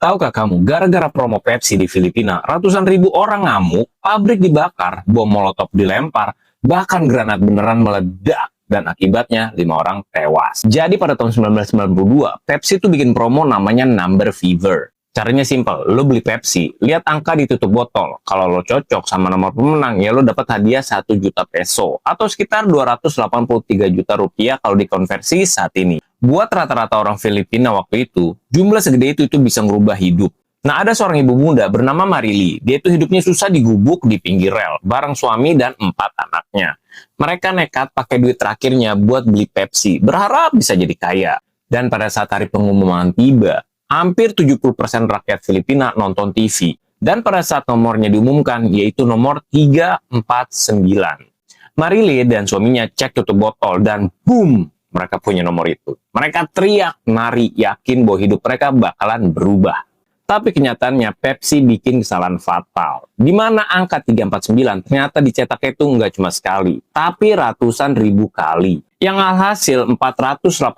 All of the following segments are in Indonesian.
Tahukah kamu, gara-gara promo Pepsi di Filipina, ratusan ribu orang ngamuk, pabrik dibakar, bom molotov dilempar, bahkan granat beneran meledak, dan akibatnya 5 orang tewas. Jadi pada tahun 1992, Pepsi itu bikin promo namanya Number Fever. Caranya simpel, lo beli Pepsi, lihat angka di tutup botol. Kalau lo cocok sama nomor pemenang, ya lo dapat hadiah 1 juta peso, atau sekitar 283 juta rupiah kalau dikonversi saat ini. Buat rata-rata orang Filipina waktu itu, jumlah segede itu bisa ngerubah hidup. Nah, ada seorang ibu muda bernama Marily. Dia itu hidupnya susah di gubuk di pinggir rel, bareng suami dan 4 anaknya. Mereka nekat pakai duit terakhirnya buat beli Pepsi, berharap bisa jadi kaya. Dan pada saat hari pengumuman tiba, hampir 70% rakyat Filipina nonton TV. Dan pada saat nomornya diumumkan, yaitu nomor 349. Marily dan suaminya cek tutup botol dan boom! Mereka punya nomor itu. Mereka teriak, nari, yakin bahwa hidup mereka bakalan berubah. Tapi kenyataannya Pepsi bikin kesalahan fatal. Di mana angka 349 ternyata dicetaknya itu nggak cuma sekali, tapi ratusan ribu kali. Yang alhasil 486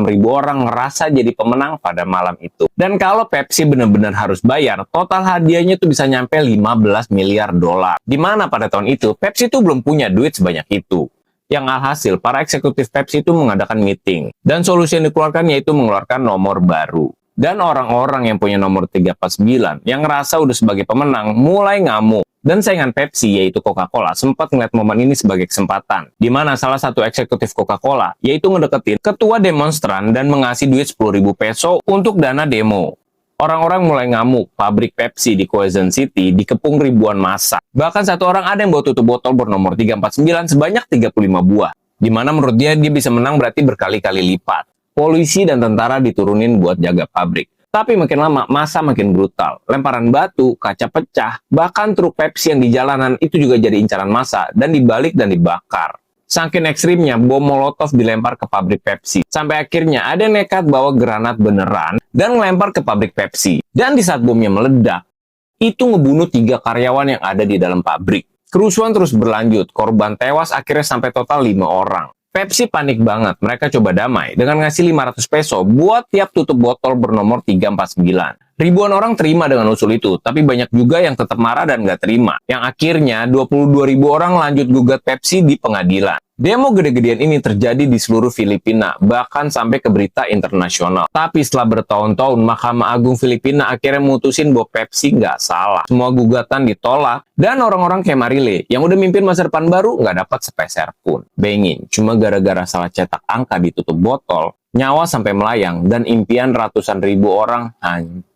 ribu orang ngerasa jadi pemenang pada malam itu. Dan kalau Pepsi benar-benar harus bayar, total hadiahnya itu bisa nyampe 15 miliar dolar. Di mana pada tahun itu, Pepsi itu belum punya duit sebanyak itu. Yang alhasil, para eksekutif Pepsi itu mengadakan meeting. Dan solusi yang dikeluarkan yaitu mengeluarkan nomor baru. Dan orang-orang yang punya nomor 349, yang ngerasa udah sebagai pemenang, mulai ngamuk. Dan saingan Pepsi, yaitu Coca-Cola, sempat ngeliat momen ini sebagai kesempatan. Di mana salah satu eksekutif Coca-Cola, yaitu ngedeketin ketua demonstran dan mengasih duit 10.000 peso untuk dana demo. Orang-orang mulai ngamuk, pabrik Pepsi di Quezon City dikepung ribuan massa. Bahkan satu orang ada yang bawa tutup botol bernomor 349 sebanyak 35 buah. Dimana menurut dia bisa menang berarti berkali-kali lipat. Polisi dan tentara diturunin buat jaga pabrik. Tapi makin lama, massa makin brutal. Lemparan batu, kaca pecah, bahkan truk Pepsi yang di jalanan itu juga jadi incaran massa dan dibalik dan dibakar. Saking ekstrimnya, bom molotov dilempar ke pabrik Pepsi. Sampai akhirnya ada yang nekat bawa granat beneran dan ngelempar ke pabrik Pepsi. Dan di saat bomnya meledak, itu ngebunuh 3 karyawan yang ada di dalam pabrik. Kerusuhan terus berlanjut, korban tewas akhirnya sampai total 5 orang. Pepsi panik banget, mereka coba damai dengan ngasih 500 peso buat tiap tutup botol bernomor 349. Ribuan orang terima dengan usul itu, tapi banyak juga yang tetap marah dan nggak terima. Yang akhirnya 22.000 orang lanjut gugat Pepsi di pengadilan. Demo gede-gedean ini terjadi di seluruh Filipina, bahkan sampai ke berita internasional. Tapi setelah bertahun-tahun, Mahkamah Agung Filipina akhirnya memutusin bahwa Pepsi nggak salah. Semua gugatan ditolak, dan orang-orang kayak Marily, yang udah mimpin masa depan baru, nggak dapat sepeser pun. Bayangin, cuma gara-gara salah cetak angka di tutup botol, nyawa sampai melayang, dan impian ratusan ribu orang hancur.